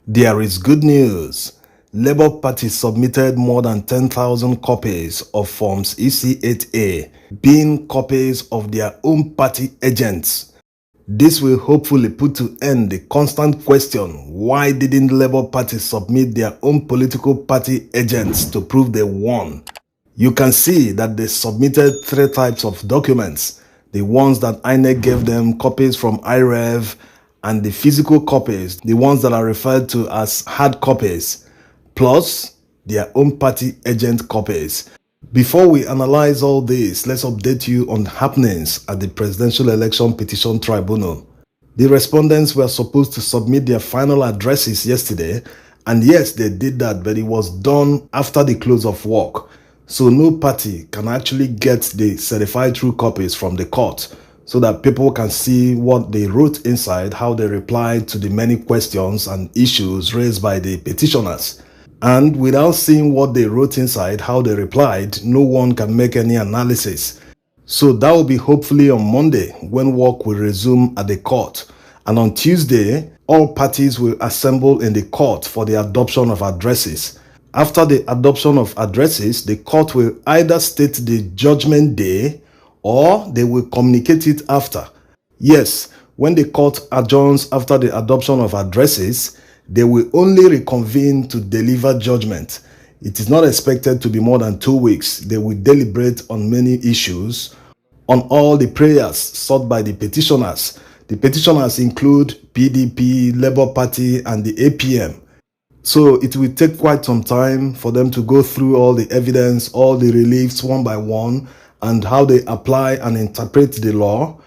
There is good news. Labour Party submitted more than 10,000 copies of Forms EC8A, being copies of their own party agents. This will hopefully put to end the constant question, why didn't Labour Party submit their own political party agents to prove they won? You can see that they submitted three types of documents: the ones that INEC gave them, copies from IREV, and the physical copies, the ones that are referred to as hard copies, plus their own party agent copies. Before we analyze all this, let's update you on happenings at the Presidential Election Petition Tribunal. The respondents were supposed to submit their final addresses yesterday, and yes, they did that, but it was done after the close of work. So no party can actually get the certified true copies from the court so that people can see what they wrote inside, how they replied to the many questions and issues raised by the petitioners. And without seeing what they wrote inside, how they replied, no one can make any analysis. So that will be hopefully on Monday when work will resume at the court. And on Tuesday, all parties will assemble in the court for the adoption of addresses. After the adoption of addresses, the court will either state the judgment day or they will communicate it after. Yes, when the court adjourns after the adoption of addresses, they will only reconvene to deliver judgment. It is not expected to be more than 2 weeks. They will deliberate on many issues, on all the prayers sought by the petitioners. The petitioners include PDP, Labour Party, and the APM. So it will take quite some time for them to go through all the evidence, all the reliefs one by one, and how they apply and interpret the law.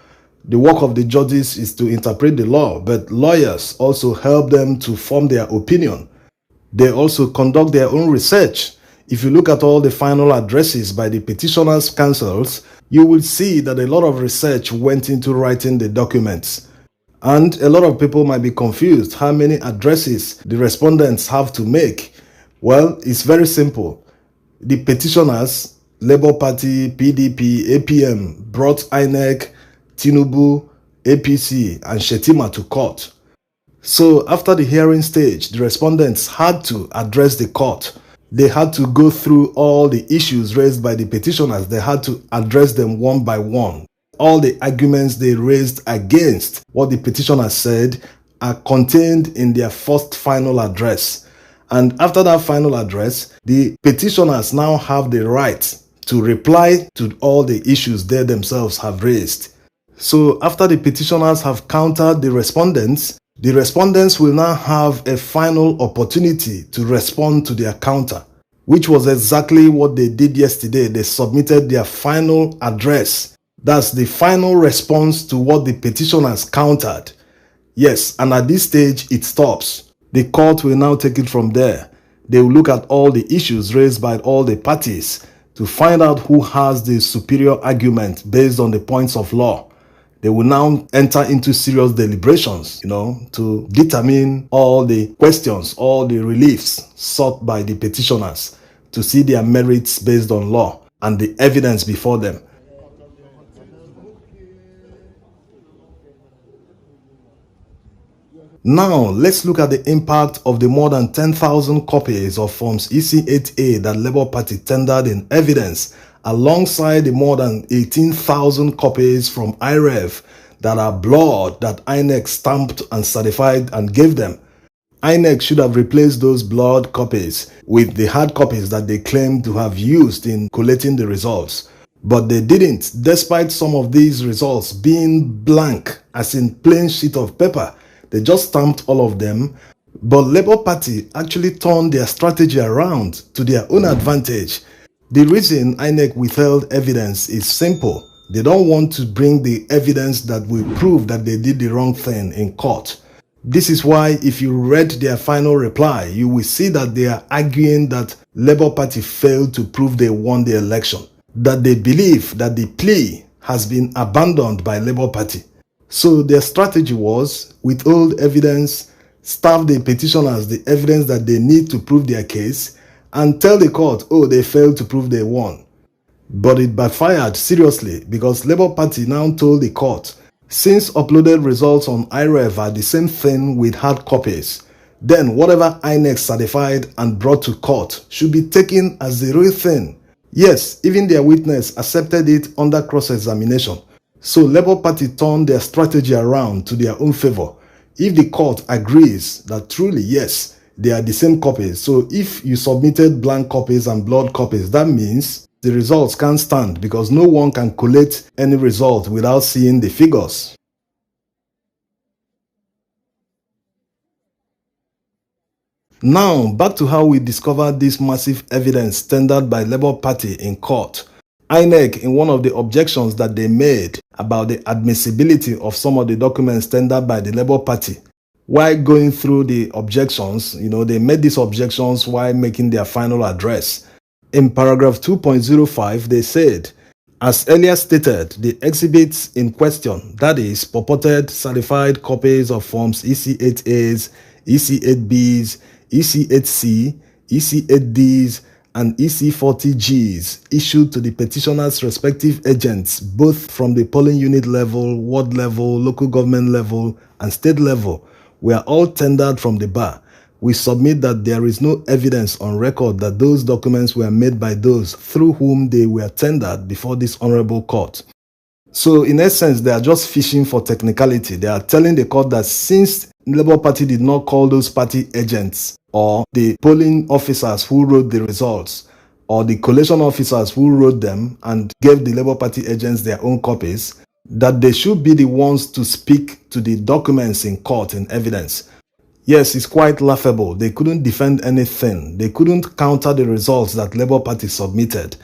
The work of the judges is to interpret the law, but lawyers also help them to form their opinion. They also conduct their own research. If you look at all the final addresses by the petitioners' counsels, you will see that a lot of research went into writing the documents. And a lot of people might be confused how many addresses the respondents have to make. Well, it's very simple. The petitioners, Labour Party, PDP, APM, brought INEC, Tinubu, APC, and Shetima to court. So after the hearing stage, the respondents had to address the court. They had to go through all the issues raised by the petitioners. They had to address them one by one. All the arguments they raised against what the petitioners said are contained in their first final address. And after that final address, the petitioners now have the right to reply to all the issues they themselves have raised. So after the petitioners have countered the respondents will now have a final opportunity to respond to their counter, which was exactly what they did yesterday. They submitted their final address. That's the final response to what the petitioners countered. Yes, and at this stage, it stops. The court will now take it from there. They will look at all the issues raised by all the parties to find out who has the superior argument based on the points of law. They will now enter into serious deliberations, to determine all the questions, all the reliefs sought by the petitioners, to see their merits based on law and the evidence before them. Now, let's look at the impact of the more than 10,000 copies of Forms EC8A that Labour Party tendered in evidence, alongside the more than 18,000 copies from IREV that are blurred that INEC stamped and certified and gave them. INEC should have replaced those blurred copies with the hard copies that they claim to have used in collating the results. But they didn't, despite some of these results being blank, as in plain sheet of paper. They just stamped all of them. But Labour Party actually turned their strategy around to their own advantage. The reason INEC withheld evidence is simple. They don't want to bring the evidence that will prove that they did the wrong thing in court. This is why if you read their final reply, you will see that they are arguing that Labour Party failed to prove they won the election, that they believe that the plea has been abandoned by Labour Party. So their strategy was withhold evidence, starve the petitioners the evidence that they need to prove their case, and tell the court, they failed to prove they won. But it backfired seriously because Labour Party now told the court, since uploaded results on IREV are the same thing with hard copies, then whatever INEC certified and brought to court should be taken as the real thing. Yes, even their witness accepted it under cross-examination. So Labour Party turned their strategy around to their own favor. If the court agrees that truly, yes, they are the same copies, so if you submitted blank copies and blood copies, that means the results can't stand because no one can collate any result without seeing the figures. Now, back to how we discovered this massive evidence tendered by Labour Party in court. INEC, in one of the objections that they made about the admissibility of some of the documents tendered by the Labour Party, while going through the objections, they made these objections while making their final address. In paragraph 2.05, they said, as earlier stated, the exhibits in question, that is, purported certified copies of forms EC8As, EC8Bs, EC8C, EC8Ds, and EC40Gs issued to the petitioner's respective agents, both from the polling unit level, ward level, local government level, and state level, were all tendered from the bar. We submit that there is no evidence on record that those documents were made by those through whom they were tendered before this honorable court. So in essence, they are just fishing for technicality. They are telling the court that since the Labour Party did not call those party agents or the polling officers who wrote the results or the collation officers who wrote them and gave the Labour Party agents their own copies, that they should be the ones to speak to the documents in court in evidence. Yes, it's quite laughable. They couldn't defend anything. They couldn't counter the results that Labour Party submitted.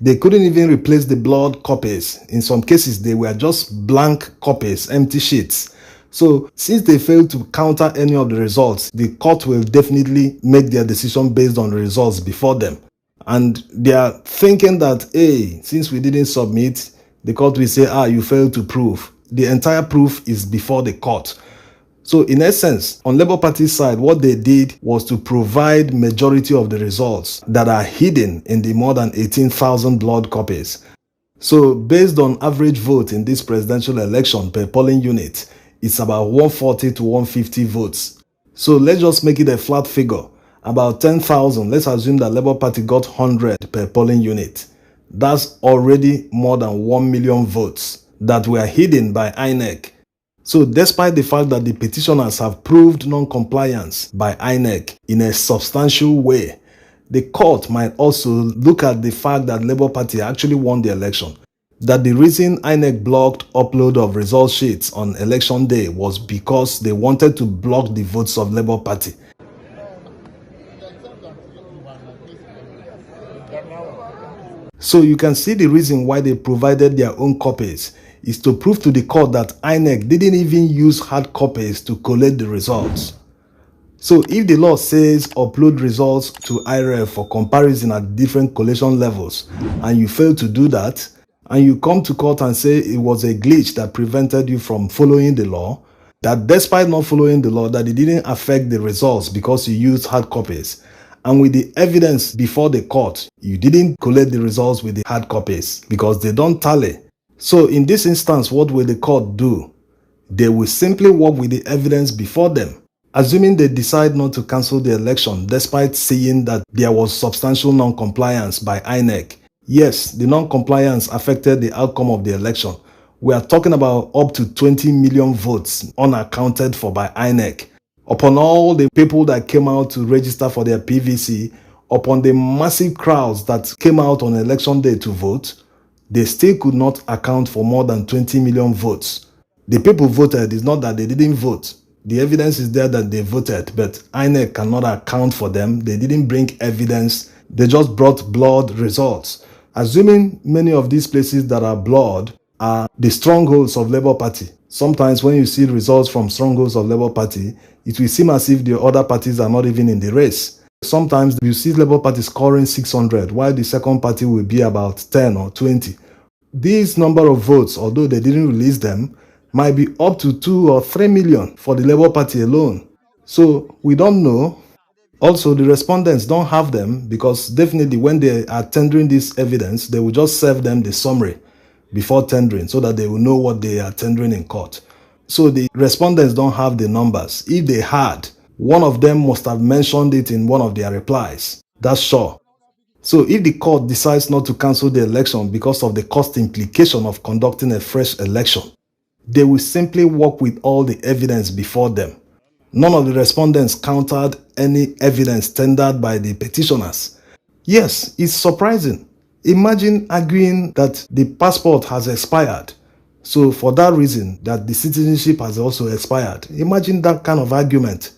They couldn't even replace the blood copies. In some cases, they were just blank copies, empty sheets. So, since they failed to counter any of the results, the court will definitely make their decision based on the results before them. And they are thinking that, hey, since we didn't submit, the court will say, you failed to prove. The entire proof is before the court. So in essence, on Labour Party's side, what they did was to provide majority of the results that are hidden in the more than 18,000 blood copies. So based on average vote in this presidential election per polling unit, it's about 140 to 150 votes. So let's just make it a flat figure. About 10,000, let's assume that Labour Party got 100 per polling unit. That's already more than 1 million votes that were hidden by INEC. So despite the fact that the petitioners have proved non-compliance by INEC in a substantial way, the court might also look at the fact that Labour Party actually won the election. That the reason INEC blocked upload of result sheets on election day was because they wanted to block the votes of Labour Party. So you can see the reason why they provided their own copies is to prove to the court that INEC didn't even use hard copies to collate the results. So if the law says upload results to IREF for comparison at different collation levels and you fail to do that, and you come to court and say it was a glitch that prevented you from following the law, that despite not following the law, that it didn't affect the results because you used hard copies, and with the evidence before the court, you didn't collate the results with the hard copies because they don't tally. So in this instance, what will the court do? They will simply work with the evidence before them. Assuming they decide not to cancel the election despite seeing that there was substantial non-compliance by INEC. Yes, the non-compliance affected the outcome of the election. We are talking about up to 20 million votes unaccounted for by INEC. Upon all the people that came out to register for their PVC, upon the massive crowds that came out on election day to vote, they still could not account for more than 20 million votes. The people voted. It's not that they didn't vote. The evidence is there that they voted, but INEC cannot account for them. They didn't bring evidence. They just brought blood results. Assuming many of these places that are blood are the strongholds of Labour Party. Sometimes when you see results from strongholds of Labour Party, it will seem as if the other parties are not even in the race. Sometimes you see Labour Party scoring 600, while the second party will be about 10 or 20. These number of votes, although they didn't release them, might be up to 2 or 3 million for the Labour Party alone. So we don't know. Also, the respondents don't have them because definitely when they are tendering this evidence, they will just serve them the summary before tendering so that they will know what they are tendering in court. So the respondents don't have the numbers. If they had, One of them must have mentioned it in one of their replies. That's sure. So if the court decides not to cancel the election because of the cost implication of conducting a fresh election, they will simply work with all the evidence before them. None of the respondents countered any evidence tendered by the petitioners. Yes, it's surprising. Imagine arguing that the passport has expired. So for that reason, that the citizenship has also expired. Imagine that kind of argument.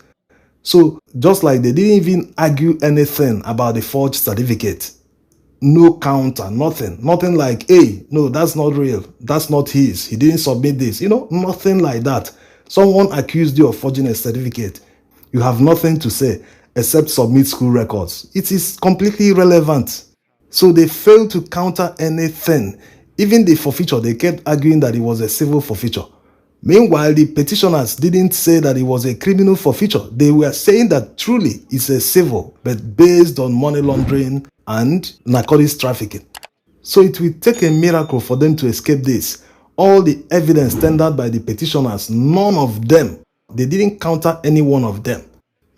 So just like they didn't even argue anything about the forged certificate. No counter, nothing. Nothing like, hey, no, that's not real. That's not his. He didn't submit this. Nothing like that. Someone accused you of forging a certificate. You have nothing to say except submit school records. It is completely irrelevant. So they failed to counter anything. Even the forfeiture, they kept arguing that it was a civil forfeiture. Meanwhile, the petitioners didn't say that it was a criminal forfeiture. They were saying that truly it's a civil, but based on money laundering and narcotics trafficking. So it will take a miracle for them to escape this. All the evidence tendered by the petitioners, none of them, they didn't counter any one of them.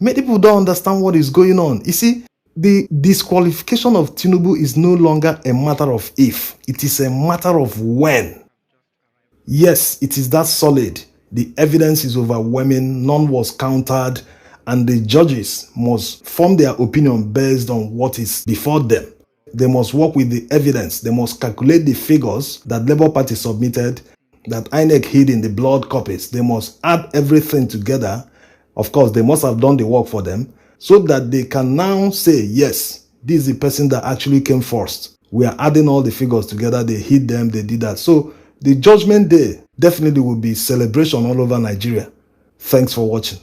Many people don't understand what is going on. You see, the disqualification of Tinubu is no longer a matter of if, it is a matter of when. Yes, it is that solid. The evidence is overwhelming, none was countered, and the judges must form their opinion based on what is before them. They must work with the evidence. They must calculate the figures that Labour Party submitted, that INEC hid in the blood copies. They must add everything together. Of course, they must have done the work for them so that they can now say, yes, this is the person that actually came first. We are adding all the figures together. They hid them. They did that. So the judgment day definitely will be celebration all over Nigeria. Thanks for watching.